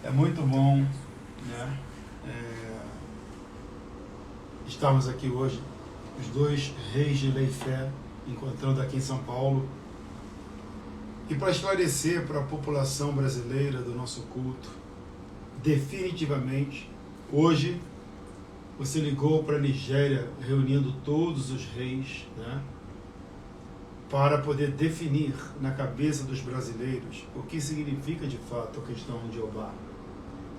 É muito bom, né? Estamos aqui hoje, os dois reis de lei e fé, encontrando aqui em São Paulo. E para esclarecer para a população brasileira do nosso culto, definitivamente, hoje você ligou para a Nigéria, reunindo todos os reis, né? Para poder definir na cabeça dos brasileiros o que significa de fato a questão de Obá.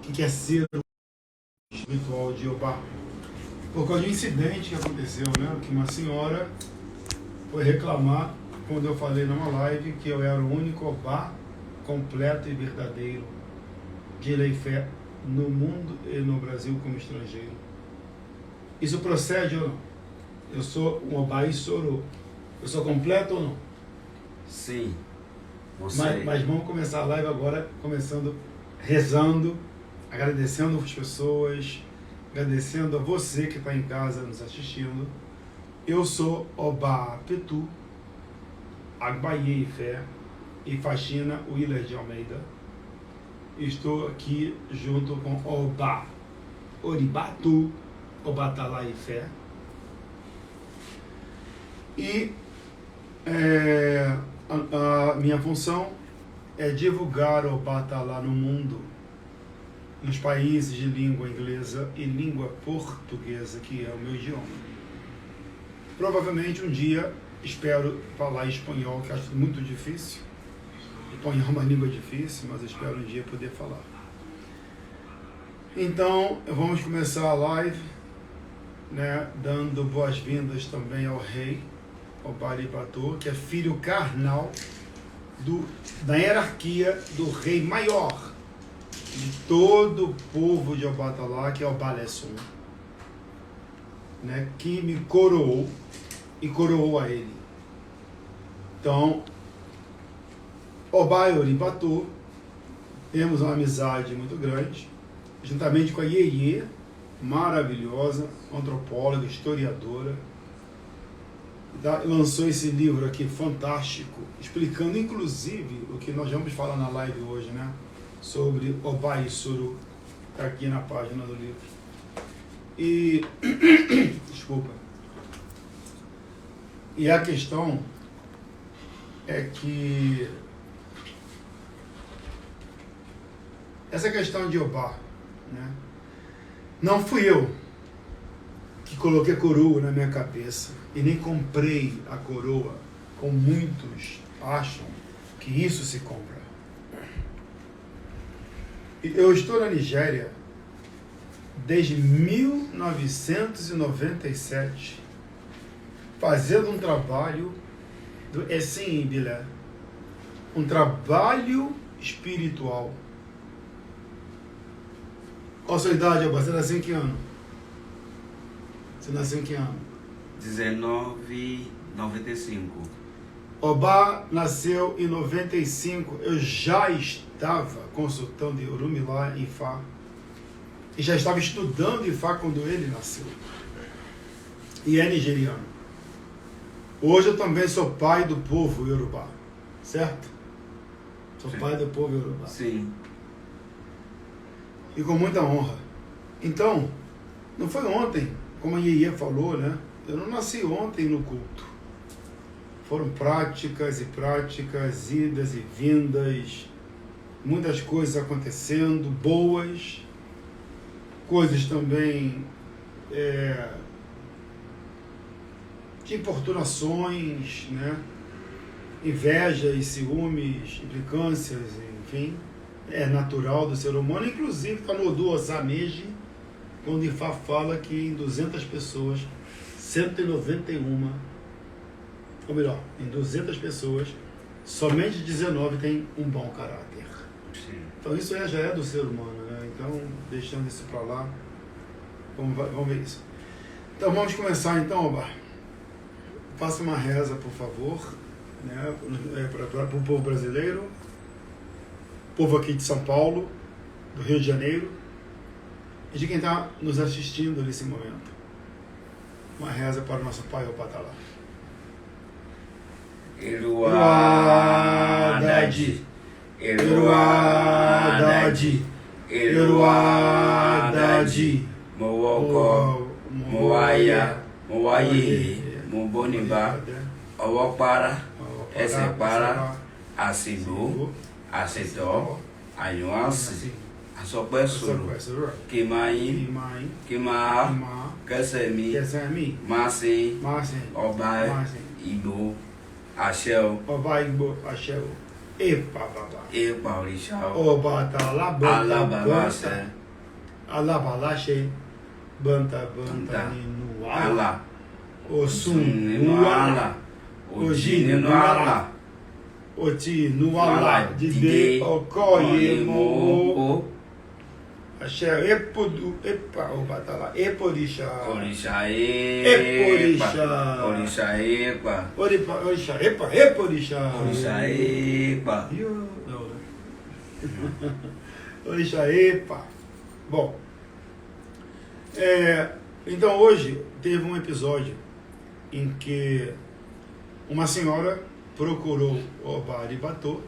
O que é ser o espiritual de Obá. Por causa de um incidente que aconteceu, né? Que uma senhora foi reclamar quando eu falei numa live que eu era o único Obá completo e verdadeiro de lei e fé no mundo e no Brasil como estrangeiro. Isso procede ou não? Eu sou um Obá e Sorô. Eu sou completo ou não? Sim. Você... Mas vamos começar a live agora, começando rezando, agradecendo as pessoas, agradecendo a você que está em casa nos assistindo. Eu sou Obá Petu, Agbaye Fé e Faxina Willer de Almeida. Estou aqui junto com Obá Oribatu, Obatalá e Fé. E a minha função é divulgar o Obatalá no mundo, nos países de língua inglesa e língua portuguesa, que é o meu idioma. Provavelmente um dia espero falar espanhol, que acho muito difícil. Espanhol é uma língua difícil, mas espero um dia poder falar. Então, vamos começar a live, né, dando boas-vindas também ao rei Obá Oribatu, que é filho carnal da hierarquia do rei maior de todo o povo de Obatalá, que é o Balessum, né, que me coroou e coroou a ele. Então, Obá Oribatu, temos uma amizade muito grande, juntamente com a Iê, maravilhosa, antropóloga, historiadora, lançou esse livro aqui fantástico, explicando inclusive o que nós vamos falar na live hoje, né? Sobre Obá e Sorô, está aqui na página do livro. E desculpa. E a questão é que essa questão de Obá, né? Não fui eu que coloquei coroa na minha cabeça e nem comprei a coroa, como muitos acham que isso se compra. Eu estou na Nigéria desde 1997, fazendo um trabalho do Essim Bilé, um trabalho espiritual. Qual a sua idade, Obá? Você nasceu em que ano? Você nasceu em que ano? 1995. Obá nasceu em 95. Eu já estava consultando Orumilá em Ifá. E já estava estudando Ifá quando ele nasceu. E é nigeriano. Hoje eu também sou pai do povo Yorubá. Certo? Sou pai do povo Yorubá. Sim. E com muita honra. Então, não foi ontem, como a Iê falou, né? Eu não nasci ontem no culto. Foram práticas e práticas, idas e vindas, muitas coisas acontecendo, boas, coisas também de importunações, né? Invejas, ciúmes, implicâncias, enfim, é natural do ser humano. Inclusive, está no Odu Osameji, quando Ifá fala que em 200 pessoas, 191, ou melhor, em 200 pessoas, somente 19 têm um bom caráter. Sim. Então isso já é do ser humano, né? Então, deixando isso para lá, vamos ver isso. Então vamos começar então, Obá. Faça uma reza, por favor, né? Para o povo brasileiro, povo aqui de São Paulo, do Rio de Janeiro, e de quem está nos assistindo nesse momento. Uma reza para o nosso Pai Obatalá. Eluá Dadi, Eluá Dadi, Eruadadi, Mowoko, Moaya, Moaye, Moboniba, Owopara, Esepara, Asibu, Aseto, Ayuansi, Asopesuru, Kimayi, Kima, Kesemi, Masi, Oba, Igbo, Ashel, Ọba Igbo, Ashel, Epa Baba, Epa Orisha, Ọba Talabanta, Alababase, Alabalashe, Banta Ninu Ala, Ala, Osun Ninu Ninu Ala, Ala, Oji Ninu Ala, Ala, Oti Ninu Ala, Dide Okoye Mo, Ashel, Epa Ọba Tala, Eporisha, Orisha Eporisha, Orisha Epa, Orisha, Eporisha, Orisha Epa. Orixá, epa. Bom, então hoje teve um episódio em que uma senhora procurou o Ọba Aribatô,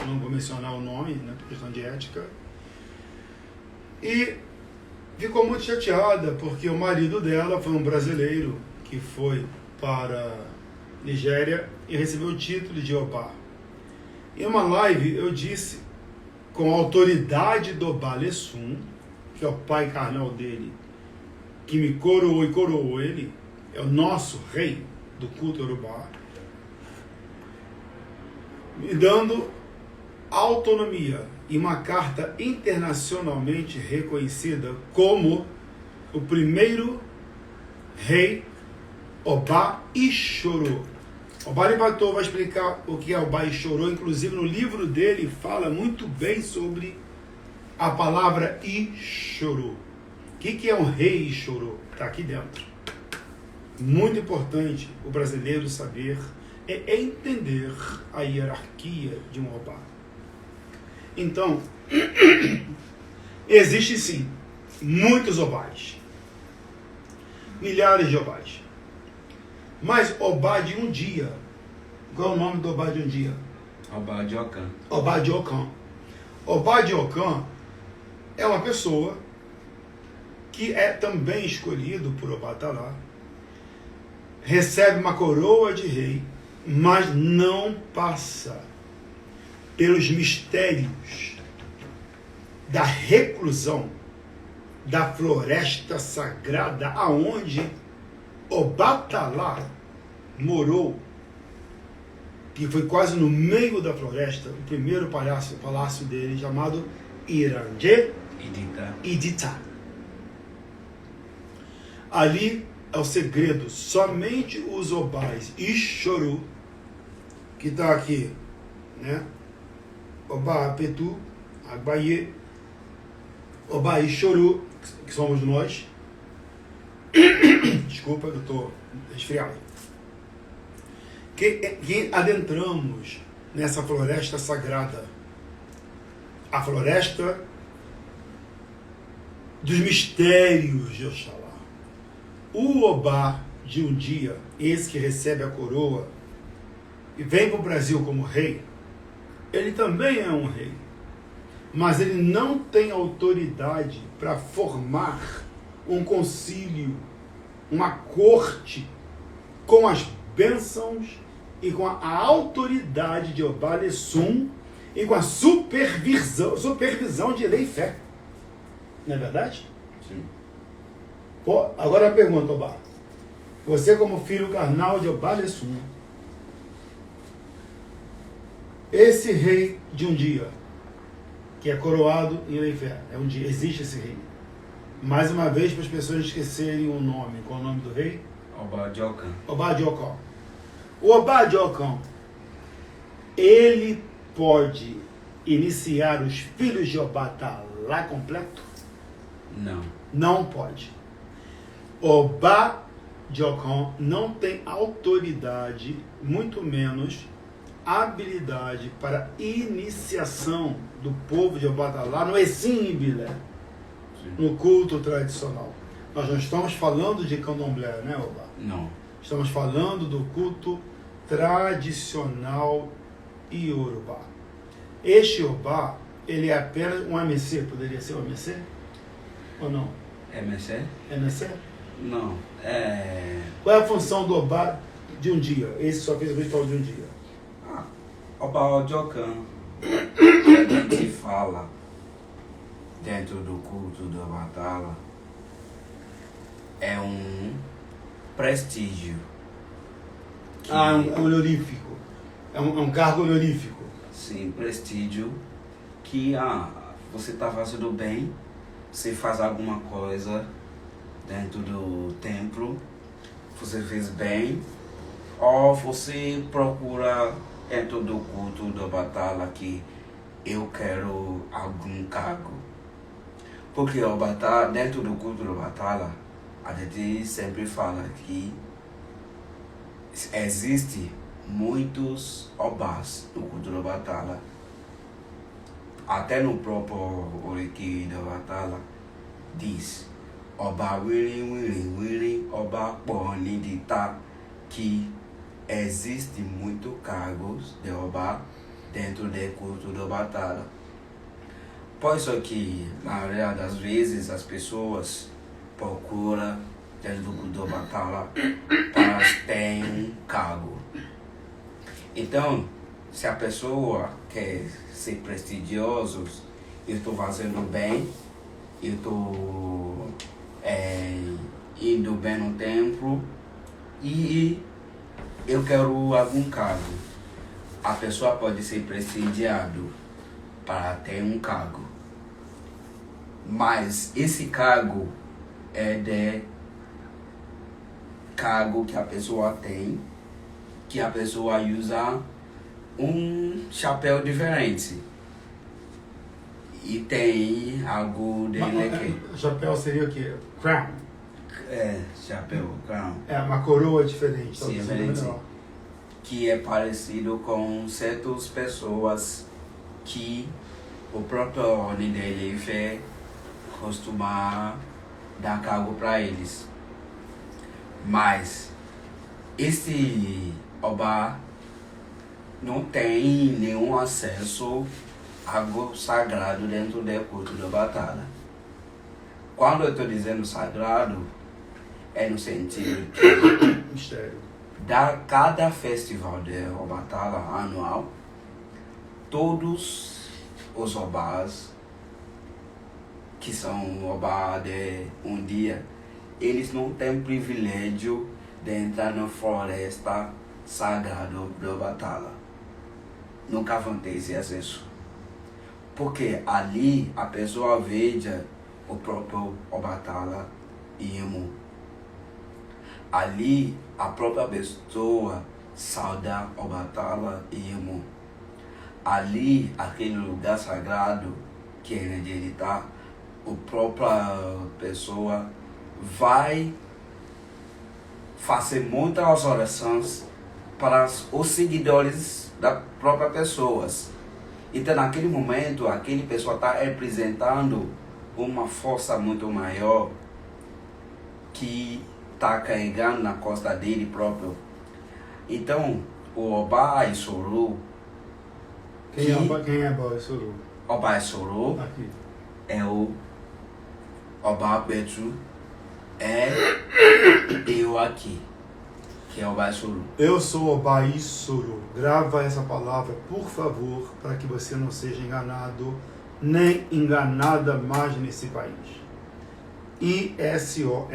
não vou mencionar o nome, né, por questão de ética, e ficou muito chateada porque o marido dela foi um brasileiro que foi para Nigéria e recebeu o título de Ọba. Em uma live eu disse, com a autoridade do Ọba Lessum, que é o pai carnal dele, que me coroou e coroou ele, é o nosso rei do culto Yorubá, me dando autonomia e uma carta internacionalmente reconhecida como o primeiro rei Ọba Ishoro. Ọba Aribatô vai explicar o que é Ọba Ishoro, inclusive no livro dele fala muito bem sobre a palavra Ishoro. O que é um rei Ishoro? Está aqui dentro. Muito importante o brasileiro saber é entender a hierarquia de um Ọba. Então, existe sim muitos Ọbás, milhares de Ọbás. Mas Ọba de um dia, qual é o nome do Ọba de um dia? Ọba de Ọ̀kan. Ọba de Ọ̀kan. Ọba de Ọ̀kan é uma pessoa que é também escolhido por Ọbàtálá, recebe uma coroa de rei, mas não passa pelos mistérios da reclusão da floresta sagrada aonde Ọbàtálá morou, que foi quase no meio da floresta, o primeiro palácio dele, chamado Iranje Idita. Ali é o segredo, somente os Ọbás Ishoro, que está aqui, né? Ọba Petu, Agbaye, Ọba Ishoro, que somos nós. Desculpa, eu estou resfriado. Que adentramos nessa floresta sagrada, a floresta dos mistérios de Oxalá. O Ọba de um dia, esse que recebe a coroa e vem para o Brasil como rei, ele também é um rei, mas ele não tem autoridade para formar um concílio, uma corte com as bênçãos e com a autoridade de Ọba Lessum e com a supervisão de lei e fé. Não é verdade? Sim. Pô, agora a pergunta, Ọba. Você como filho carnal de Ọba Lessum, esse rei de um dia, que é coroado em lei e fé, é um dia, existe esse rei. Mais uma vez, para as pessoas esquecerem o nome. Qual é o nome do rei? Ọba de Ọ̀kan. Ọba de Ọ̀kan. O Ọba de Ọ̀kan, ele pode iniciar os filhos de Ọbàtálá completo? Não. Não pode. Ọba de Ọ̀kan não tem autoridade, muito menos habilidade para iniciação do povo de Ọbàtálá no Eximbilé, no culto tradicional. Nós não estamos falando de candomblé, né, Ọba? Não. Estamos falando do culto tradicional iorubá. Este Ọba ele é apenas um MC, poderia ser um MC? Ou não? MC? MC? Não. Qual é a função do Obá de um dia? Esse só fez o ritual de um dia. Ọba Ọjọ́kan, que a gente fala dentro do culto da batalha, é um prestígio. Que, é um honorífico. É um cargo honorífico. Sim, prestígio que você está fazendo bem, você faz alguma coisa dentro do templo, você fez bem, ou você procura dentro do culto da batalha que eu quero algum cargo. Porque dentro do culto da batalha, a gente sempre fala que existe muitos obás no culto da batalha. Até no próprio Oriki da batalha diz: Ọba wiri, Ọba poni de tá, que existe muitos cargos de Ọba dentro do culto da batalha. Por isso que, na maioria das vezes, as pessoas procuram dentro do culto da batalha para ter um cargo. Então, se a pessoa quer ser prestigioso, eu estou fazendo bem, eu estou indo bem no templo e eu quero algum cargo. A pessoa pode ser prestigiado para ter um cargo, mas esse cargo é de cargo que a pessoa tem, que a pessoa usa um chapéu diferente e tem algo dele que... Chapéu seria o quê? Crown. Chapéu, crown. É uma coroa diferente. Sim, diferente. Que é parecido com certas pessoas que o próprio ordem dele costuma dar cargo para eles. Mas esse Ọba não tem nenhum acesso a algo sagrado dentro do culto da batalha. Quando eu estou dizendo sagrado, é no sentido que mistério. Cada festival de batalha anual, todos os Obás, que são Obá de um dia, eles não têm privilégio de entrar na floresta sagrada da batalha. Nunca acontece isso. Porque ali a pessoa veja o próprio batalha Imo. Ali a própria pessoa sauda a batalha Imo. Ali, aquele lugar sagrado que é onde ele está, a própria pessoa vai fazer muitas orações para os seguidores da própria pessoa. Então, naquele momento, aquele pessoa está representando uma força muito maior que está carregando na costa dele próprio. Então, o Ọba Ìṣòro... Quem é Ọba Ìṣòro? Ọba Ìṣòro é o Ọba Petru, é eu aqui, que é o Ọba Ìṣòro. Eu sou Ọba Ìṣòro. Grava essa palavra, por favor, para que você não seja enganado, nem enganada mais nesse país. Isoro.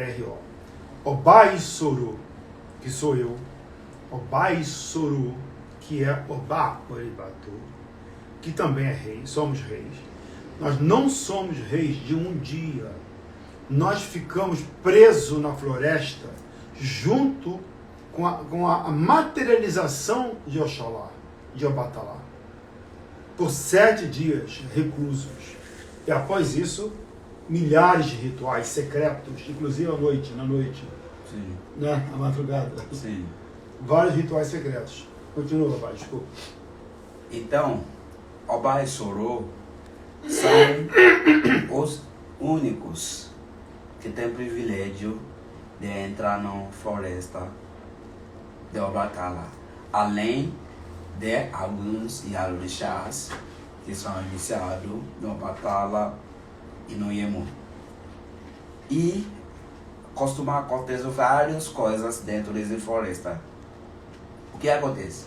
Ọba Ìṣòro, que sou eu. Ọba Ìṣòro, que é Ọba Oribatu, que também é rei. Somos reis. Nós não somos reis de um dia. Nós ficamos presos na floresta junto com a materialização de Oxalá, de Obatalá, por 7 dias reclusos. E após isso, milhares de rituais secretos, inclusive na noite, Sim. Né? À madrugada. Sim. Vários rituais secretos. Continua, pai, desculpa. Então, Ọba Ìṣòro são os únicos que têm privilégio de entrar na floresta de Obatala, além de alguns Yarorixás que são iniciados na batalha e no Yemu. E costuma acontecer várias coisas dentro dessa floresta. O que acontece?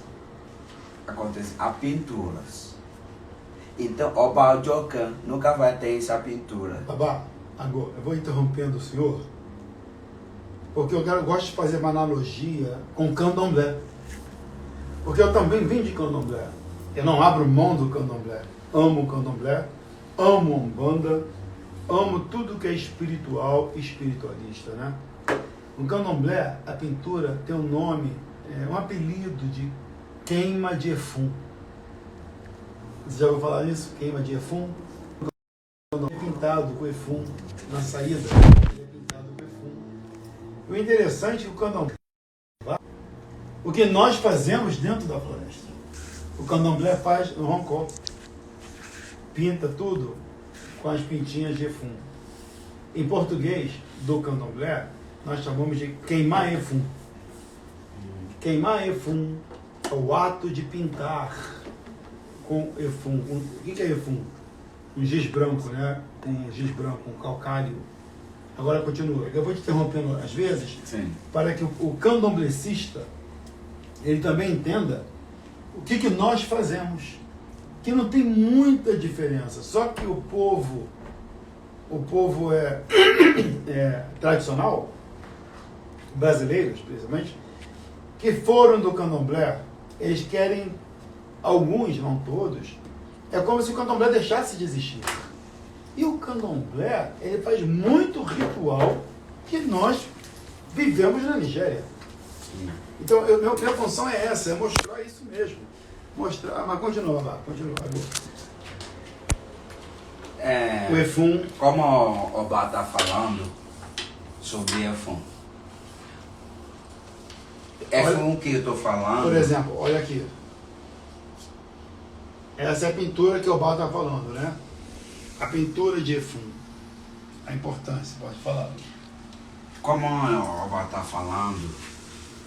Acontece as pinturas. Então, o Baljocan nunca vai ter essa pintura. Babá, agora, eu vou interrompendo o senhor, porque eu gosto de fazer uma analogia com candomblé. Porque eu também vim de candomblé. Eu não abro mão do candomblé. Amo o candomblé, amo a Umbanda, amo tudo que é espiritual e espiritualista, né? No candomblé, a pintura tem um nome, um apelido de queima de Efum. Você já ouviu falar nisso? Queima de Efum? É pintado com Efum na saída. Ele é pintado com Efum. O interessante é que o candomblé, o que nós fazemos dentro da floresta, o candomblé faz no Roncó. Pinta tudo com as pintinhas de Efum. Em português, do candomblé, nós chamamos de queimar Efum. Queimar Efum é o ato de pintar com Efum. O que é Efum? Um giz branco, né? Um giz branco, um calcário. Agora continua. Eu vou te interrompendo às vezes, Sim. para que o candomblecista ele também entenda o que nós fazemos. Que não tem muita diferença. Só que o povo é tradicional, brasileiros, principalmente, que foram do candomblé, eles querem, alguns, não todos, é como se o candomblé deixasse de existir. E o candomblé, ele faz muito ritual que nós vivemos na Nigéria. Sim. Então, minha função é essa, é mostrar isso mesmo. Mostrar, mas continua lá, continua. O Efum. Como o Obá está falando sobre Efum. Efum que eu estou falando. Por exemplo, olha aqui. Essa é a pintura que o Obá está falando, né? A pintura de Efum. A importância, pode falar. Como o Obá está falando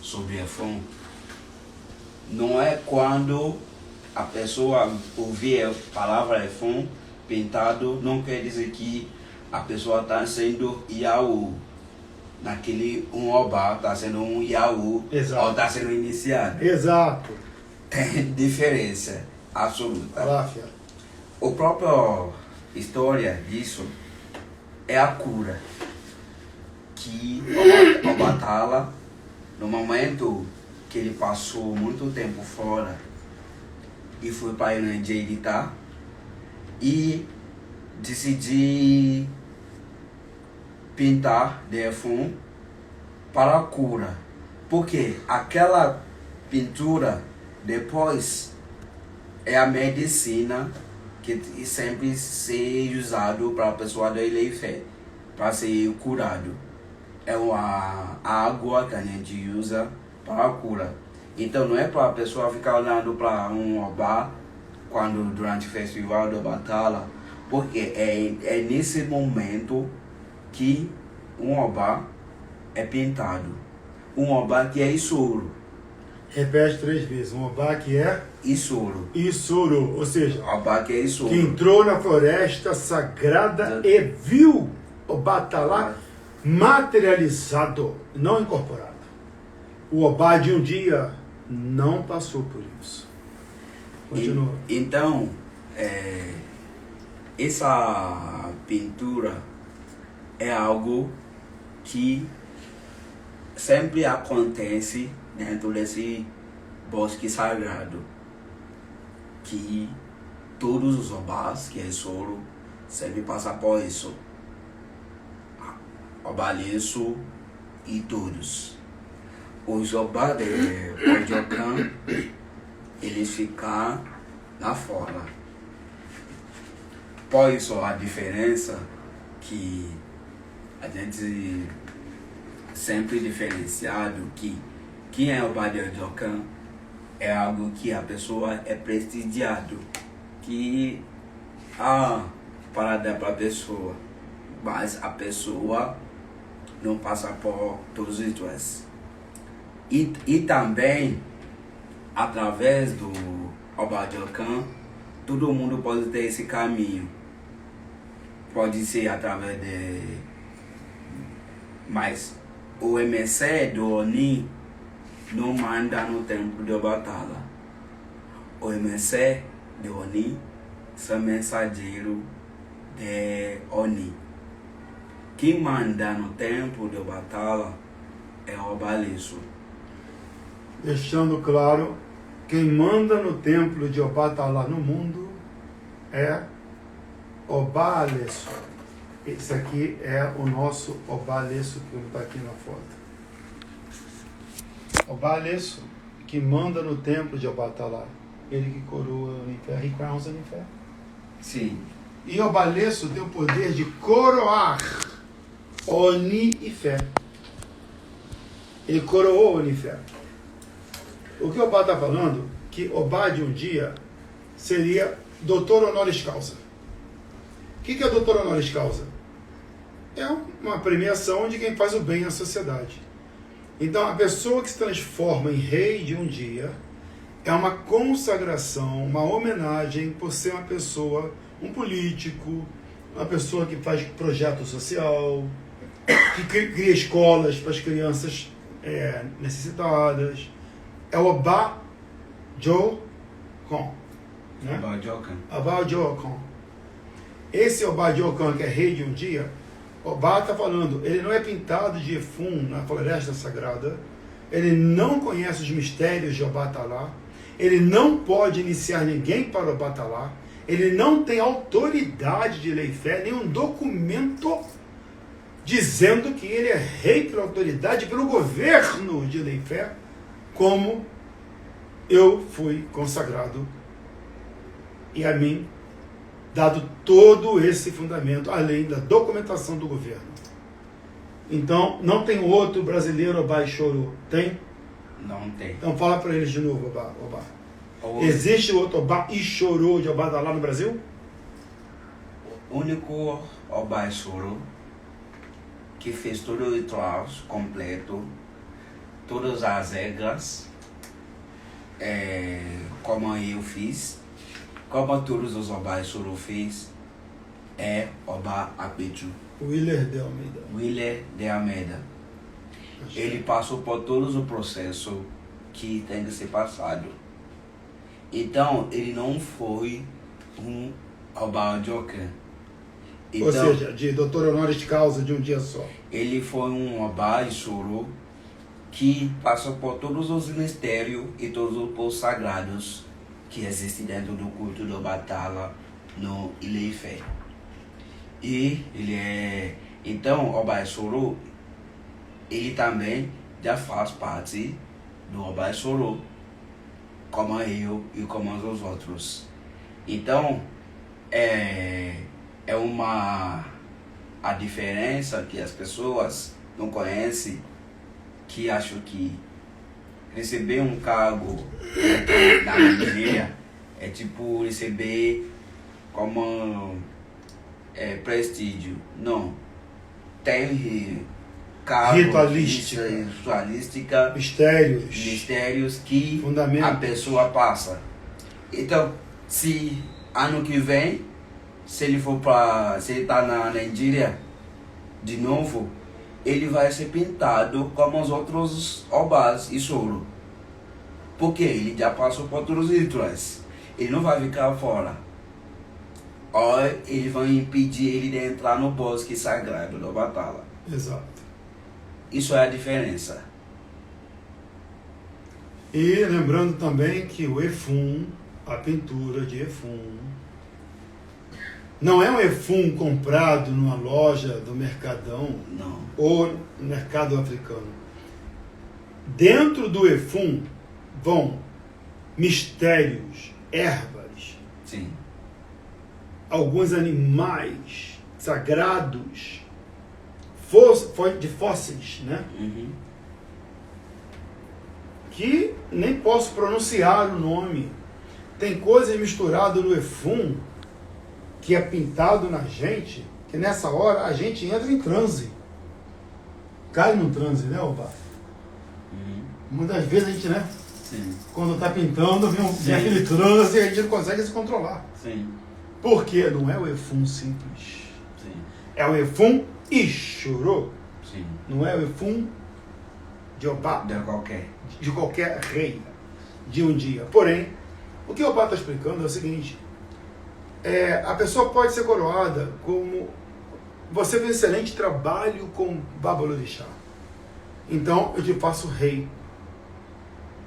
sobre Efum, não é quando a pessoa ouvir a palavra Efum pintado, não quer dizer que a pessoa está sendo Yahu. Naquele Obá está sendo um Yahu. Exato. Ou está sendo iniciado. Exato. Tem diferença absoluta. Láfia. O próprio história disso é a cura. Que o Batala, no momento que ele passou muito tempo fora e foi para Eranjeritar e decidi pintar de Efum para a cura, porque aquela pintura depois é a medicina que sempre ser usado para a pessoa da Ileifé para ser curado. É a água que a gente usa para a cura. Então não é para a pessoa ficar olhando para um Obá quando durante o festival da batalha, porque é nesse momento que um Obá é pintado. Um Obá que é Isoro. Repete 3 vezes. Um Obá que é Isoro. Isoro, ou seja, Obá que é Isoro. que entrou na floresta sagrada e viu o Batalá materializado, não incorporado. O Obá de um dia não passou por isso. Continua. Então, essa pintura é algo que sempre acontece dentro desse bosque sagrado, que todos os Obás, que é Soro, sempre passam por isso. Obaleço e todos. Os Obás de Baljocan, eles ficam lá fora. Por isso a diferença que a gente sempre diferenciado que quem é o Baljocan é algo que a pessoa é prestigiado, que para dar para a pessoa, mas a pessoa não passa por todos os rituais. E também através do Baljocan todo mundo pode ter esse caminho. Pode ser através de... Mas o emissário do Oni não manda no templo de Obatala. O emissário do Oni é mensageiro de Oni. Quem manda no templo de Obatala é o Obalesso. Deixando claro, quem manda no templo de Obatala no mundo é Obalesso. Esse aqui é o nosso Obalesso que está aqui na foto. Obalesso, que manda no templo de Obatala. Ele que coroa o Onifer, he crowns Onifer. Sim. E Obalesso tem o poder de coroar Oni e Fé. Ele coroou Onifer. O que Obá está falando? Que Obá de um dia seria doutor honoris causa. O que é doutor honoris causa? É uma premiação de quem faz o bem à sociedade. Então, a pessoa que se transforma em rei de um dia é uma consagração, uma homenagem por ser uma pessoa, um político, uma pessoa que faz projeto social, que cria escolas para as crianças necessitadas. É o Obá Jokon. Né? Obá Jokon. Esse Obá Jokon, que é rei de um dia, Obá está falando, ele não é pintado de Efum na floresta sagrada, ele não conhece os mistérios de Obatalá, ele não pode iniciar ninguém para Obatalá, ele não tem autoridade de lei e fé, nenhum documento dizendo que ele é rei pela autoridade, pelo governo de lei e fé, como eu fui consagrado e a mim dado todo esse fundamento, além da documentação do governo. Então, não tem outro brasileiro Obá e Chorô? Tem? Não tem. Então fala para eles de novo, Obá. Existe outro Obá e Chorô de Obatala no Brasil? O único Obá e Chorô que fez todo o ritual completo, todas as regras, como eu fiz, como todos os Obá e Chorô fez, é Obá Apetu. Willer de Almeida. Ele passou por todos os processos que tem que ser passado. Então, ele não foi um Obá Joker. Então, ou seja, de doutor honoris causa de um dia só. Ele foi um Obá e Chorô que passou por todos os mistérios e todos os povos sagrados que existem dentro do culto do Obatala no Ilê-Ifé. E ele é... Então, Obá e Chorô, ele também já faz parte do Obá e Chorô, como eu e como os outros. Então, a diferença que as pessoas não conhecem, que acham que receber um cargo na Nigéria é tipo receber como prestígio. Não. Tem cargo ritualística, mistérios que a pessoa passa. Então, se ano que vem, se ele está na Nigéria de novo, ele vai ser pintado como os outros Obás e Chorô. Porque ele já passou por todos os rituais. Ele não vai ficar fora. Ou eles vão impedir ele de entrar no bosque sagrado do Obatala. Exato. Isso é a diferença. E lembrando também que o Efum, a pintura de Efum, não é um Efum comprado numa loja do Mercadão, não, ou no mercado africano. Dentro do Efum vão mistérios, ervas, sim, alguns animais sagrados, de fósseis, né? Uhum. Que nem posso pronunciar o nome. Tem coisas misturadas no Efum que é pintado na gente, que nessa hora a gente entra em transe. Cai num transe, né, Obá? Uhum. Muitas vezes a gente, né? Sim. Quando está pintando, vem aquele trânsito e a gente não consegue se controlar. Sim. Porque não é o Efum simples. Sim. É o Efum Ixorô. Sim. Não é o Efum de Obá, de qualquer rei de um dia. Porém, o que o Obá está explicando é o seguinte: a pessoa pode ser coroada como você fez excelente trabalho com Babalorixá. Então eu te faço rei.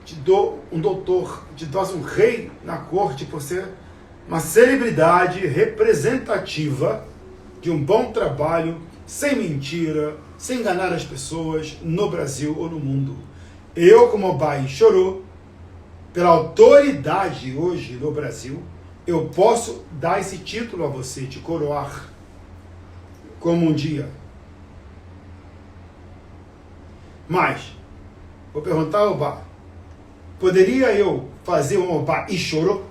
Te dou um doutor, te dou um rei na corte por ser uma celebridade representativa de um bom trabalho, sem mentira, sem enganar as pessoas no Brasil ou no mundo. Eu, como Obá Ixorô, pela autoridade hoje no Brasil, eu posso dar esse título a você, te coroar como um dia. Mas, vou perguntar ao Obá, poderia eu fazer um Obá Ixorô?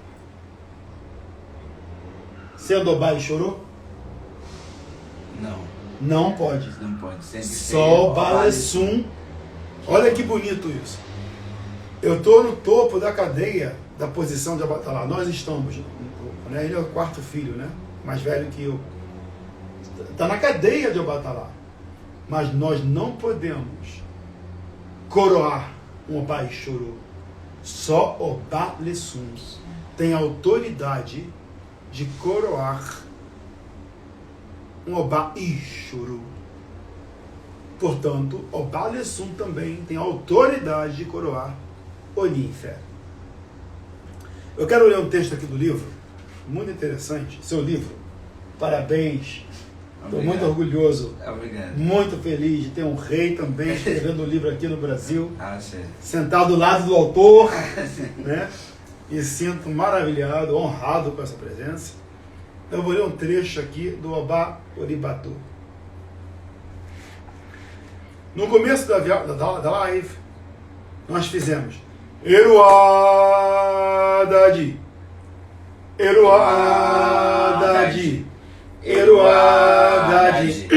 Sendo Obá Ixorô? Não. Não pode. Não pode. Só o Balesum. Olha que bonito isso. Eu estou no topo da cadeia da posição de Abatalá. Nós estamos no topo, né? Ele é o quarto filho, né? Mais velho que eu. Está na cadeia de Abatalá. Mas nós não podemos coroar um Obá Ixorô. Só Obá Lessum tem autoridade de coroar um Obá Ixorô. Portanto, Obá Lessum também tem autoridade de coroar Onífer. Eu quero ler um texto aqui do livro, muito interessante, seu livro. Parabéns. Estou muito orgulhoso, muito feliz de ter um rei também escrevendo um livro aqui no Brasil, sentado do lado do autor, né? E sinto maravilhado, honrado com essa presença. Então eu vou ler um trecho aqui do Obá Oribatu. No começo da live, nós fizemos Eruadadi, Eruadadi, Eruadadi,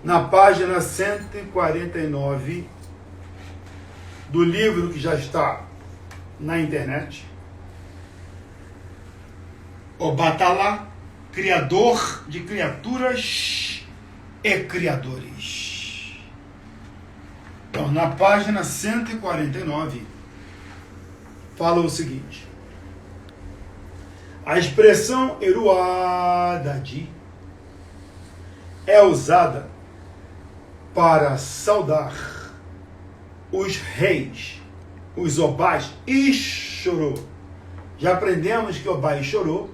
na página 149 do livro que já está na internet. Obatalá, criador de criaturas e criadores. Então, na página 149, fala o seguinte: a expressão Eruadadi é usada para saudar os reis, os Obás Ixorô. Já aprendemos que Obá Ixorô,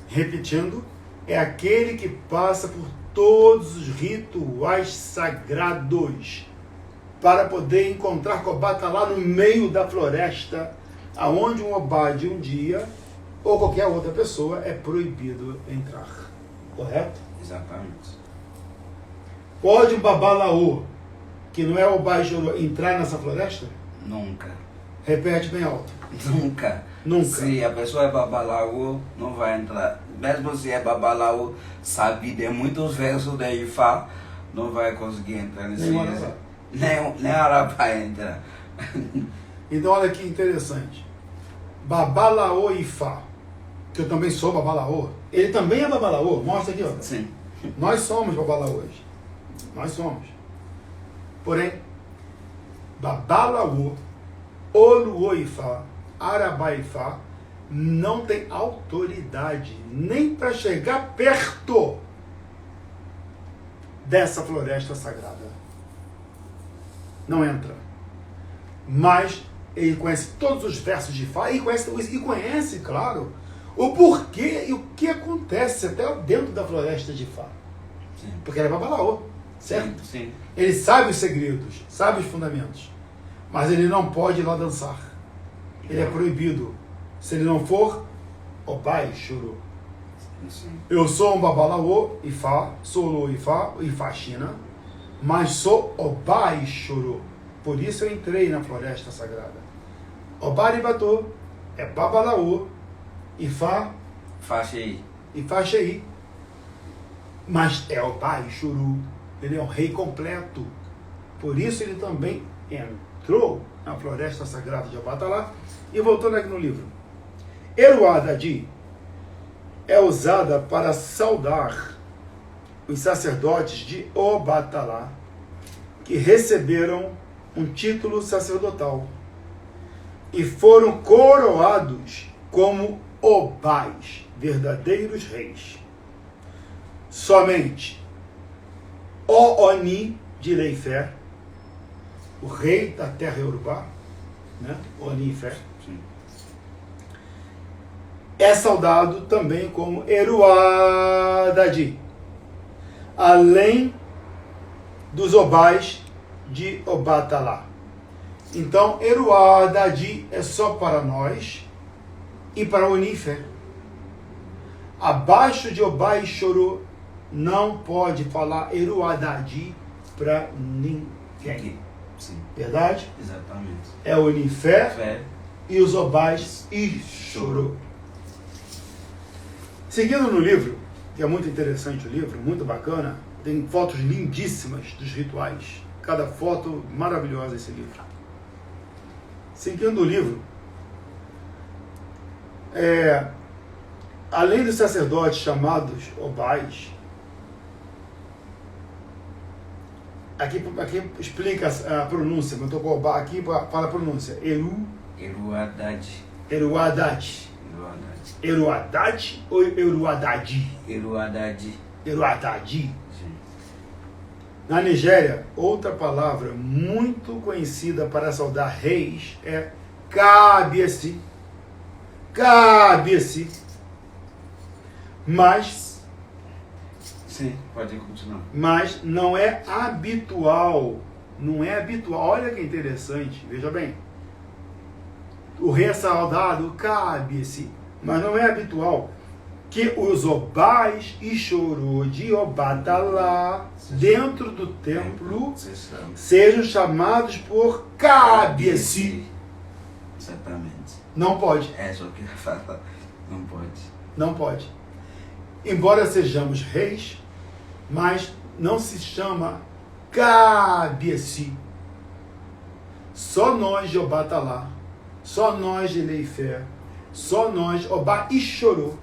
repetindo, é aquele que passa por todos os rituais sagrados para poder encontrar com Obatalá no meio da floresta, aonde um Obá de um dia ou qualquer outra pessoa é proibido entrar. Correto? Exatamente. Pode um Babalaô, que não é Obá Ixorô, entrar nessa floresta? Nunca. Repete bem alto. Nunca. Nunca. Se a pessoa é Babalaô, não vai entrar. Mesmo se é Babalaô, sabe de muitos versos de Ifá, não vai conseguir entrar nesse Arabá. Nem Arabá entrar. Então olha que interessante. Babalaô Ifá, que eu também sou Babalaô, ele também é Babalaô. Mostra aqui, ó. Sim. Nós somos Babalaôs. Nós somos. Porém, Babalaô, Oluô Ifá, Arabá Ifá, não tem autoridade nem para chegar perto dessa floresta sagrada. Não entra. Mas ele conhece todos os versos de Ifá e conhece, claro, o porquê e o que acontece até dentro da floresta de Ifá. Sim. Porque ele é Babalaô, certo? Sim. Ele sabe os segredos, sabe os fundamentos, mas ele não pode ir lá dançar. Ele é proibido. Se ele não for, Obá Ixorô. Eu sou um Babalaô, Ifá, sou Lô Ifá, Ifá China, mas sou Obá Ixorô. Por isso eu entrei na floresta sagrada. Obá Aribatô é Babalaô, Ifá, Faxei. Ifá Xei. Mas é Obá Ixorô. Ele é um rei completo. Por isso ele também entrou na floresta sagrada de Obatalá. E voltando aqui no livro. Eruadadi é usada para saudar os sacerdotes de Obatalá, que receberam um título sacerdotal e foram coroados como Obás, verdadeiros reis. Somente Ooni de Leifé, o rei da terra Yorubá, né? Ooni Ifé, é saudado também como Eruadadi, além dos Obás de Obatalá. Então, Eruadadi é só para nós e para Ooni Ifé. Abaixo de Obá e Xorô, não pode falar Eruadadi para ninguém. Sim. Verdade? Exatamente. É Ooni Ifé Fé. e os Obás e Xorô. Seguindo no livro, que é muito interessante o livro, muito bacana, tem fotos lindíssimas dos rituais. Cada foto maravilhosa esse livro. Seguindo o livro, além dos sacerdotes chamados Obás, aqui explica a pronúncia, mas eu estou com Obá aqui para a pronúncia. Eruadadi. Eruadadi. Eruadadi ou Eruadadi? Eruadadi. Eruadadi. Na Nigéria, outra palavra muito conhecida para saudar reis é Kábíyèsí. Kábíyèsí. Mas... Sim, pode continuar. Mas não é habitual. Não é habitual. Olha que interessante. Veja bem. O rei é saudado Kábíyèsí. Mas não é habitual que os Obás e Xorô de Obatalá, dentro do templo, sejam chamados por Kábíyèsí. Exatamente. Não pode. É só que fala. Não pode. Não pode. Embora sejamos reis, mas não se chama Kábíyèsí. Só nós de Obatalá, só nós de Leifé, só nós, Obá e Xorô,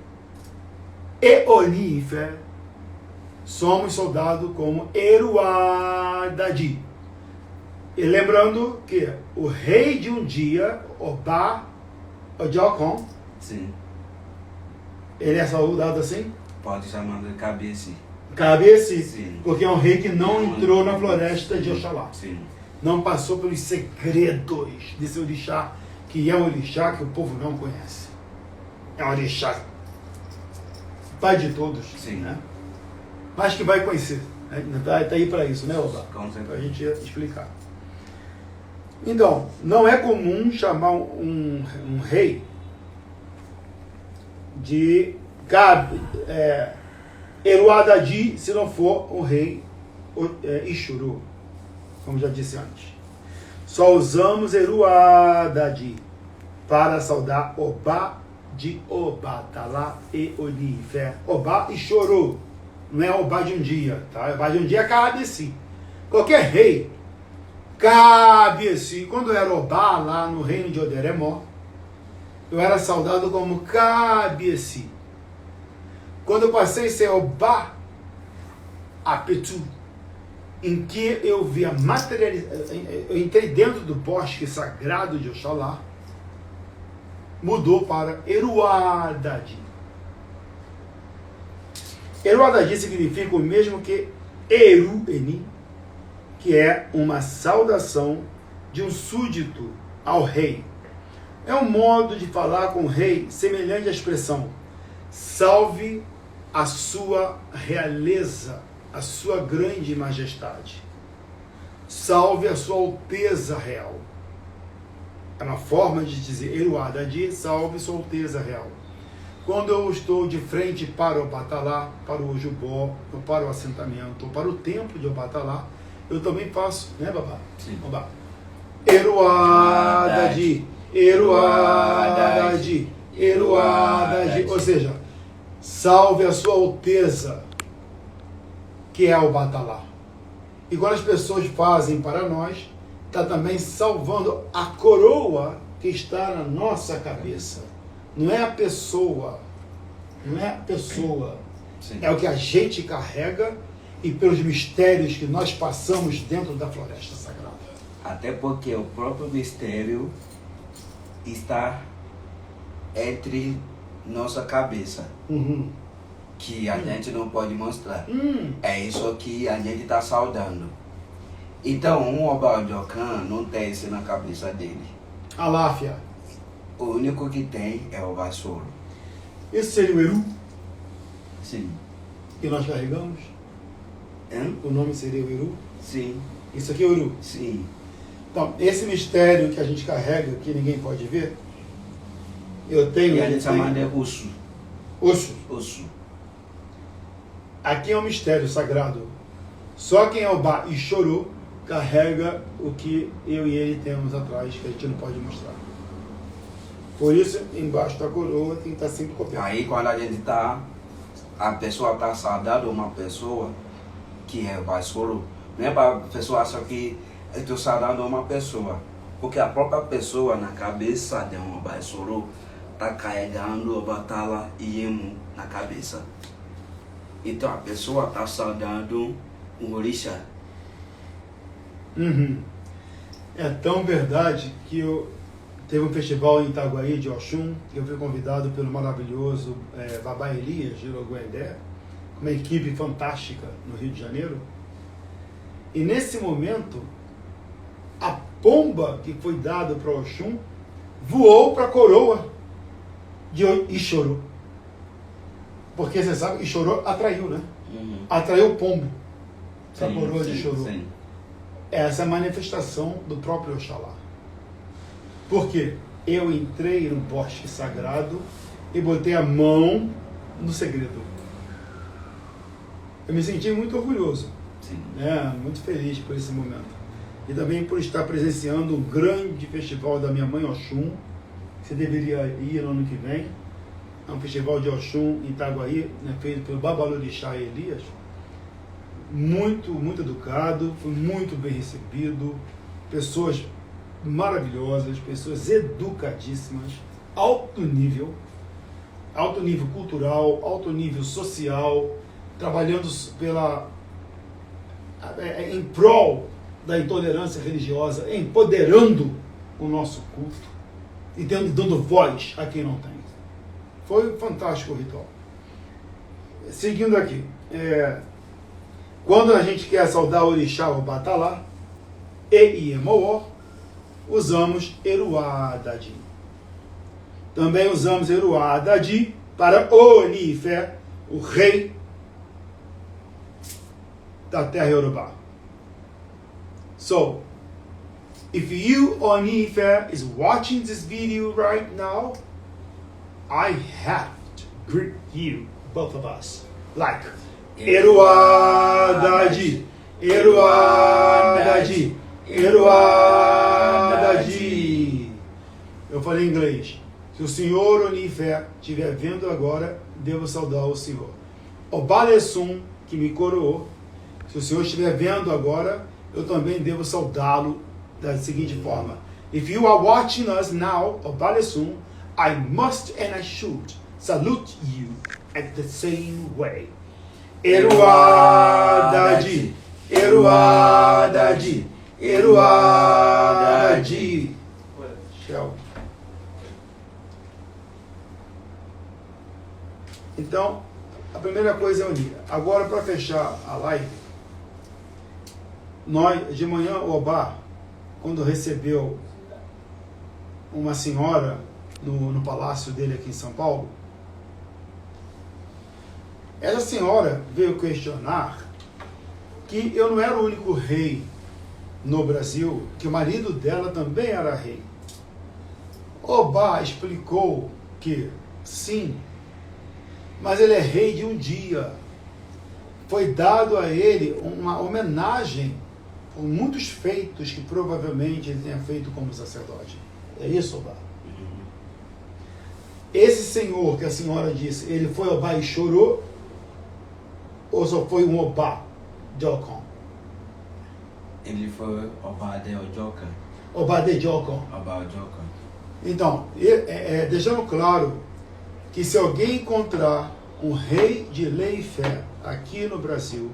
e Ooni Ifé, somos soldados como Eruadadi. E lembrando que o rei de um dia, Obá Ojookon, sim, ele é saudado assim? pode chamar de Kábíyèsí. Kábíyèsí, Sim. porque é um rei que não entrou na floresta de Oxalá. Sim. Não passou pelos segredos desse orixá, que é um orixá que o povo não conhece. É um orixá pai de todos, Sim. né? Mas que vai conhecer. Está aí para isso, né, Obá? Com certeza. Para a gente explicar. Então, não é comum chamar um rei de Eruadadi se não for um rei Ixuru, como já disse antes. Só usamos Eruadadi para saudar Obá de Obatalá e Ooni Ifé. Obá e Xorô. Não é Obá de um dia, tá? Obá de um dia é Kábíyèsí. Qualquer rei, Kábíyèsí. Quando eu era Obá lá no reino de Oderemó, eu era saudado como Kábíyèsí. Quando eu passei a ser Obá Apetu, em que eu vi a materialização, eu entrei dentro do bosque sagrado de Oxalá, mudou para Eruadadi. Eruadadi significa o mesmo que Eru-Eni, que é uma saudação de um súdito ao rei. É um modo de falar com o rei semelhante à expressão salve a sua realeza, a sua grande majestade. Salve a sua alteza real. É uma forma de dizer Eruadadi, salve sua alteza real. Quando eu estou de frente para o Obatalá, para o Ojubó, ou para o assentamento, ou para o templo de Obatalá, eu também faço, né, babá? Sim. Babá. Eruadadi, Eruadadi, Eruadadi. Ou seja, salve a sua alteza, que é o Obatalá. E quando as pessoas fazem para nós, está também salvando a coroa que está na nossa cabeça. Não é a pessoa. Não é a pessoa. Sim. É o que a gente carrega e pelos mistérios que nós passamos dentro da floresta sagrada. Até porque o próprio mistério está entre nossa cabeça, que a gente não pode mostrar. É isso que a gente está saudando. Então, um Oba-Ojokan não tem isso na cabeça dele. Aláfia. O único que tem é o Vassouro. Esse seria o Eru Sim. que nós carregamos? Hã? O nome seria o Eru? Sim. Isso aqui é o Eru. Sim. Então, esse mistério que a gente carrega, que ninguém pode ver, eu tenho... E a gente chama de Usu. Osso. Usu. Aqui é um mistério sagrado. Só quem é Obá e chorou carrega o que eu e ele temos atrás, que a gente não pode mostrar. Por isso, embaixo da coroa tem que estar sempre coberto. Aí quando a gente tá, a pessoa tá saudando uma pessoa que é Vassouro, não é para a pessoa achar que eu estou saudando uma pessoa, porque a própria pessoa na cabeça de um Vassouro tá carregando o Batala e Emu na cabeça. Então a pessoa tá saudando um orixá. É tão verdade que teve um festival em Itaguaí de Oxum, que eu fui convidado pelo maravilhoso Babá Elias de Iroguendé, uma equipe fantástica no Rio de Janeiro. E nesse momento, a pomba que foi dada para Oxum voou para a coroa de Ixorô. Porque você sabe, Ixorô atraiu, né? Atraiu o pombo para a coroa de Ixorô. Sim. Essa é a manifestação do próprio Oxalá. Por quê? Eu entrei no bosque sagrado e botei a mão no segredo. Eu me senti muito orgulhoso, muito feliz por esse momento. E também por estar presenciando o grande festival da minha mãe Oxum, que você deveria ir no ano que vem. É um festival de Oxum em Itaguaí, feito pelo Babalorixá Elias. Muito, muito educado, foi muito bem recebido, pessoas maravilhosas, pessoas educadíssimas, alto nível cultural, alto nível social, trabalhando em prol da intolerância religiosa, empoderando o nosso culto e dando voz a quem não tem. Foi fantástico o ritual. Seguindo aqui, quando a gente quer saudar o Orixá ou Batalá e Iemoó, usamos Eruá Dadi. Também usamos Eruá Dadi para Onifé, o rei da terra Yorubá. So, if you, Onifé, is watching this video right now, I have to greet you, both of us, like Eruá Dadi, Eruá Dadi, Eruá Dadi. Eu falei em inglês. Se o senhor Onifé estiver vendo agora, devo saudar o senhor. Obalessum, que me coroou, se o senhor estiver vendo agora, eu também devo saudá-lo da seguinte forma. If you are watching us now, Obalessum, I must and I should salute you at the same way. Eruá Dadi, Eruá Dadi, Eruá Dadi. Tchau. Então, a primeira coisa é unir. Agora, para fechar a live, nós, de manhã, o Obá, quando recebeu uma senhora no palácio dele aqui em São Paulo, essa senhora veio questionar que eu não era o único rei no Brasil, que o marido dela também era rei. Obá explicou que sim, mas ele é rei de um dia. Foi dado a ele uma homenagem por muitos feitos que provavelmente ele tenha feito como sacerdote. É isso, Obá? Esse senhor que a senhora disse, ele foi Obá e chorou? Ou só foi um Obá de Ocon? Ele foi Obade Ojokan. Obade Jocon. Ọba Ojokan. Então, deixando claro que se alguém encontrar um rei de lei e fé aqui no Brasil,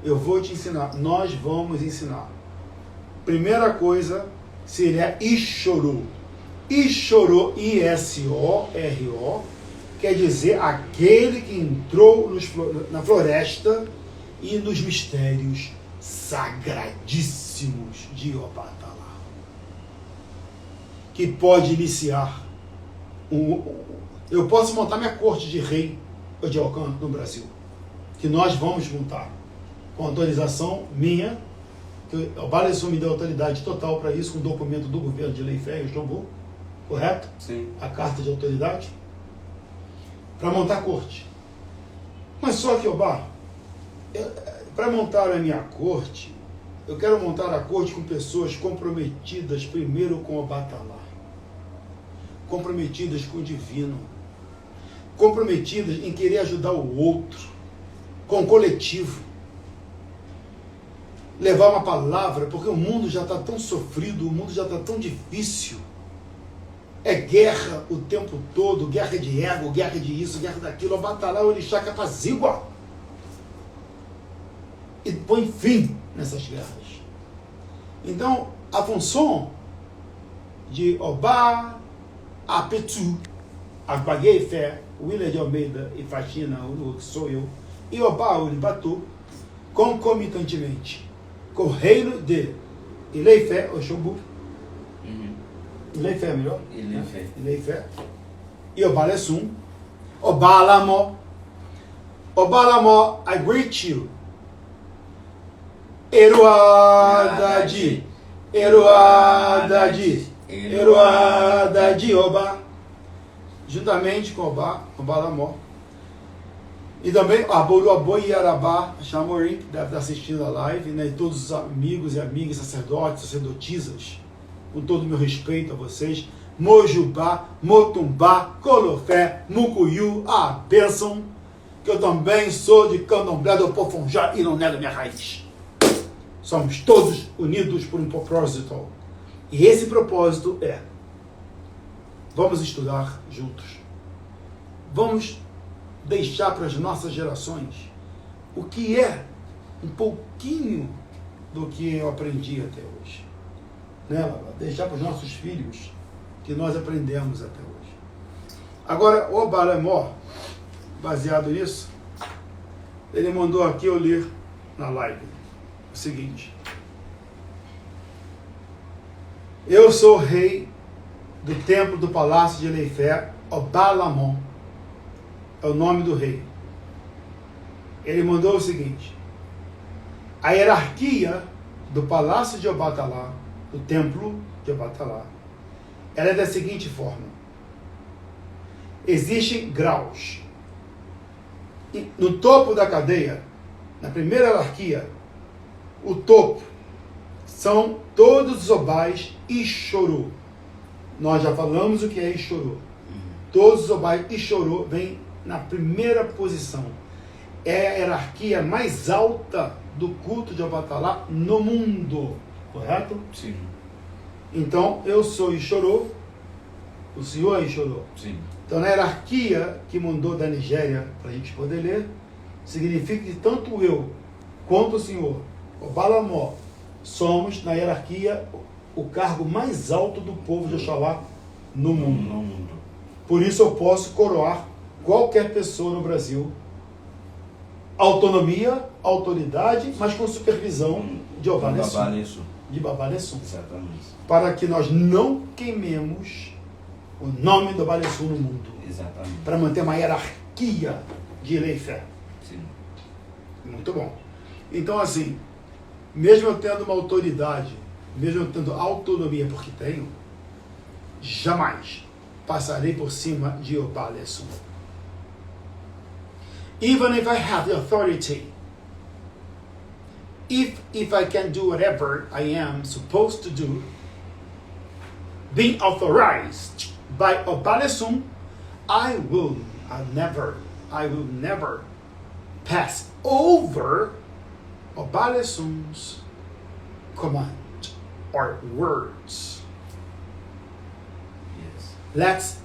eu vou te ensinar, nós vamos ensinar. Primeira coisa seria Ishoro. Ishoro, I-S-O-R-O, quer dizer aquele que entrou na floresta e nos mistérios sagradíssimos de Obatalá, que pode iniciar eu posso montar minha corte de rei de Ocan no Brasil, que nós vamos montar com autorização minha, que o Balesun me deu autoridade total para isso, com o documento do governo de lei e fé, Jombu, correto? Sim. A carta de autoridade, para montar a corte. Mas só que, Obá, para montar a minha corte, eu quero montar a corte com pessoas comprometidas primeiro com o Batalá, comprometidas com o divino, comprometidas em querer ajudar o outro, com o coletivo, levar uma palavra, porque o mundo já está tão sofrido, o mundo já está tão difícil. É guerra o tempo todo, guerra de ego, guerra de isso, guerra daquilo. O Batalá, o Orixá que apazigua e põe fim nessas guerras. Então, a função de Obá, Apetu, Agbaguei Fé, William de Almeida e Faxina, o que sou eu, e Obá, Uribatu, concomitantemente com o reino de Ileifé, Oxobu, Ileifé é melhor? Ileifé. Ileifé. E Obalesum, Obalamo, I greet you. Eruadadi, Eruadadi, Eruadadi, Oba, juntamente com Obalamo. E também Aboruaboi e Arabá, Chamorim, que deve estar assistindo a live, né? E todos os amigos e amigas, sacerdotes, sacerdotisas, com todo o meu respeito a vocês. Mojubá, Motumbá, Colofé, Mucuyu, a bênção, que eu também sou de Candomblé do Pofonjá e não nego minha raiz. Somos todos unidos por um propósito. E esse propósito é: vamos estudar juntos. Vamos deixar para as nossas gerações o que é um pouquinho do que eu aprendi até hoje. Né? Deixar para os nossos filhos que nós aprendemos até hoje. Agora, o Balemó, baseado nisso, ele mandou aqui eu ler na live o seguinte: eu sou o rei do templo do palácio de Eleifé, Obalamon, é o nome do rei. Ele mandou o seguinte: a hierarquia do palácio de Obatalá, do templo de Obatalá, ela é da seguinte forma: existem graus. E no topo da cadeia, na primeira hierarquia, o topo são todos os obais Ishoro. Nós já falamos o que é Ishoro. Todos os obais Ishoro vêm na primeira posição. É a hierarquia mais alta do culto de Obatalá no mundo. Correto? Sim. Então, eu sou Ishoro, o senhor é Ishoro. Sim. Então, na hierarquia que mandou da Nigéria, para a gente poder ler, significa que tanto eu quanto o senhor, o Balamó, somos, na hierarquia, o cargo mais alto do povo de Oxalá no mundo. Por isso eu posso coroar qualquer pessoa no Brasil. Autonomia, autoridade, mas com supervisão de Obalesum. De Babalesum. Exatamente. Para que nós não queimemos o nome do Obalesum no mundo. Exatamente. Para manter uma hierarquia de lei e fé. Sim. Muito bom. Então, assim, mesmo eu tendo uma autoridade, mesmo eu tendo autonomia, porque tenho, jamais passarei por cima de Obalesum. Even if I have the authority, if I can do whatever I am supposed to do, being authorized by Obalesum, I will never pass over Obalesum's command or words. Yes. Let's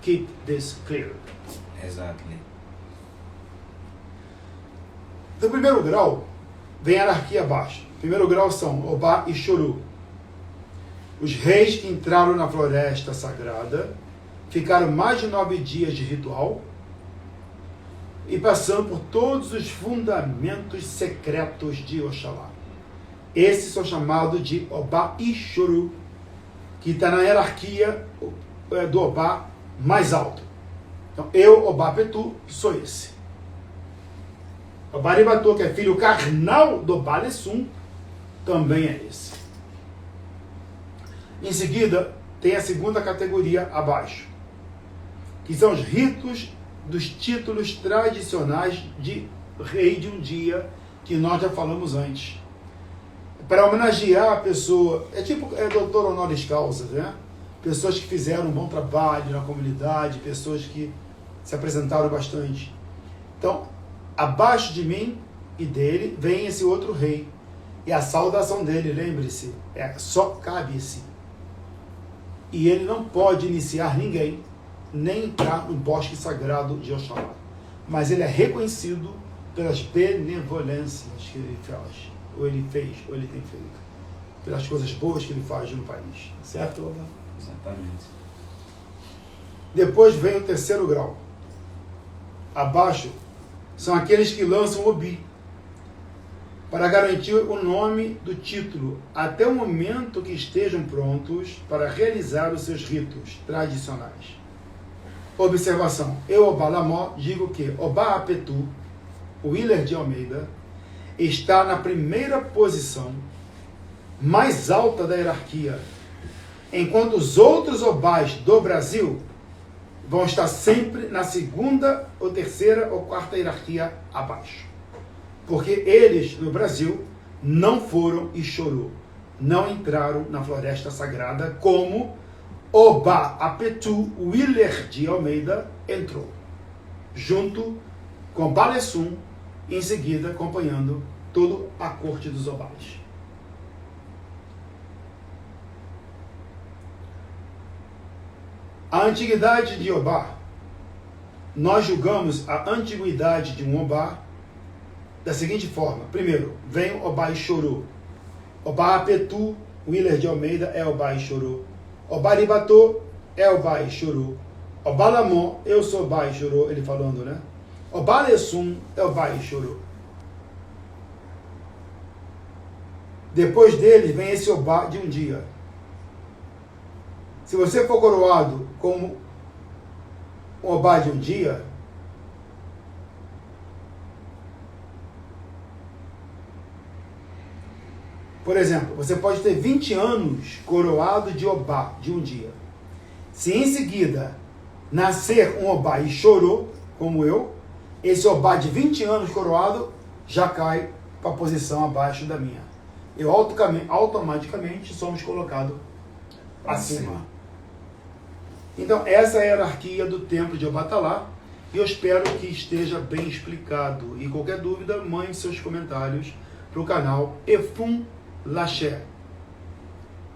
keep this clear. Exactly. No primeiro grau, vem a hierarquia abaixo. O primeiro grau são Obá e Xuru. Os reis que entraram na floresta sagrada, ficaram mais de 9 dias de ritual e passando por todos os fundamentos secretos de Oxalá. Esses são chamados de Obá e Xuru, que está na hierarquia do Obá mais alto. Então, eu, Obá Petu, sou esse. Obá Aribatô, que é filho carnal do Obá Lessum, também é esse. Em seguida, tem a segunda categoria abaixo, que são os ritos dos títulos tradicionais de rei de um dia, que nós já falamos antes. Para homenagear a pessoa, doutor honoris causa, né? Pessoas que fizeram um bom trabalho na comunidade, pessoas que se apresentaram bastante. Então, abaixo de mim e dele vem esse outro rei. E a saudação dele, lembre-se, só cabe-se. E ele não pode iniciar ninguém, nem entrar no bosque sagrado de Oxalá. Mas ele é reconhecido pelas benevolências que ele faz, ou ele fez, ou ele tem feito. Pelas coisas boas que ele faz no país. Certo, Obá? Exatamente. Depois vem o terceiro grau. Abaixo são aqueles que lançam Obi, para garantir o nome do título, até o momento que estejam prontos para realizar os seus ritos tradicionais. Observação. Eu, Obá Lamó, digo que Obá Apetu, o Willer de Almeida, está na primeira posição mais alta da hierarquia, enquanto os outros Obás do Brasil vão estar sempre na segunda, ou terceira, ou quarta hierarquia abaixo. Porque eles, no Brasil, não foram e chorou. Não entraram na floresta sagrada como Obá Apetu Willer de Almeida entrou. Junto com Balessum, em seguida acompanhando toda a corte dos Obás. A antiguidade de Obá. Nós julgamos a antiguidade de um Obá da seguinte forma. Primeiro, vem o Obá e Xorô. Obá Apetu Willer de Almeida é Obá e Xorô. Obá Aribatô é Obá e Xorô. Obá Lamó, eu sou Obá e Xorô, ele falando, né? Obá Lessum é Obá e Xorô. Depois dele vem esse Obá de um dia. Se você for coroado como um Obá de um dia, por exemplo, você pode ter 20 anos coroado de Obá de um dia. Se em seguida nascer um Obá e chorou, como eu, esse Obá de 20 anos coroado já cai para a posição abaixo da minha. Eu automaticamente somos colocados acima. Então, essa é a hierarquia do templo de Obatalá, e eu espero que esteja bem explicado. E qualquer dúvida, mande seus comentários para o canal Efum Laché,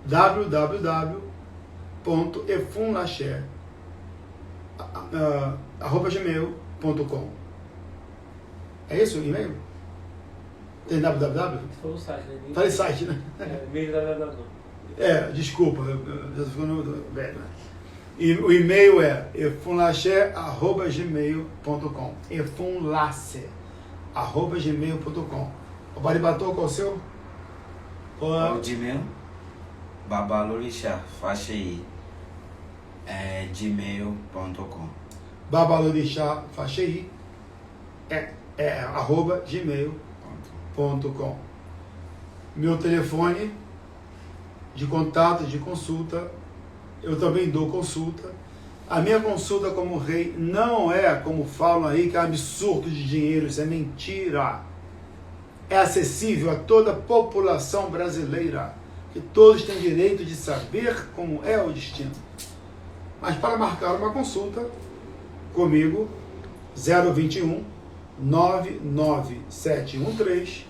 www.efumlaché@gmail.com. É isso o e-mail? Tem www? Falou o site, né? Falei site, né? E-mail www. Desculpa, eu estou ficando velho, né? E o e-mail é efumlaché@gmail.com. efumlaché@gmail.com. O Baribatô, qual é o seu? O Gmail, babalorixá, fachei, gmail.com. Babalorixá, fachei, @gmail.com. Meu telefone de contato, de consulta, eu também dou consulta. A minha consulta como rei não é, como falam aí, que é absurdo de dinheiro, isso é mentira. É acessível a toda a população brasileira, que todos têm direito de saber como é o destino. Mas para marcar uma consulta comigo, 021 99713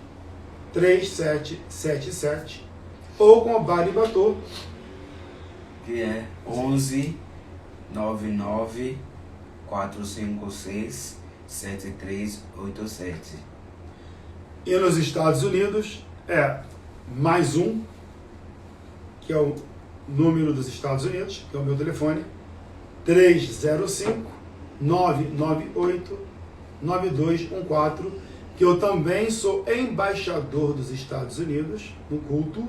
3777 ou com a Baribatô, que é 11 99 456 7387. E nos Estados Unidos é mais um, que é o número dos Estados Unidos, que é o meu telefone, 305-998-9214, que eu também sou embaixador dos Estados Unidos no culto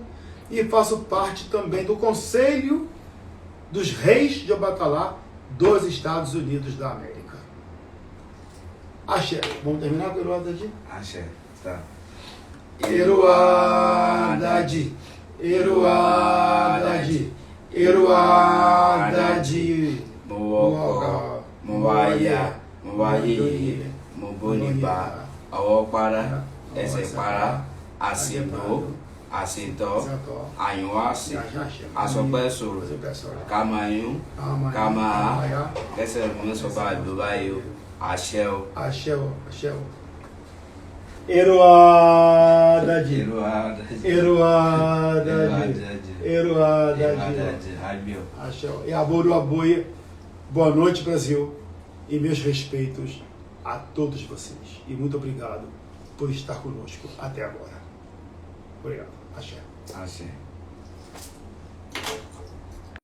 e faço parte também do Conselho dos Reis de Obatalá dos Estados Unidos da América. Axé. Vamos terminar com o Eruá Dadi? Axé, tá. Eruá Dadi, Eruá Dadi, Eruá Dadi, Mowoka, Mowaia, Mowaii, Moboniba, Awopara, Ezepara, Asibo, Asito, Ayuasi, Asopeso, Camanho, Cama, esse é o meu sobrado do Baio, Axel, Axel, Axel. Eruá Dadi, Eruá, Eruá Dadi, Eruá Dadi, Axel. E Aboru Aboia. Boa noite, Brasil. E meus respeitos a todos vocês. E muito obrigado por estar conosco até agora. Obrigado. Axé. Axé.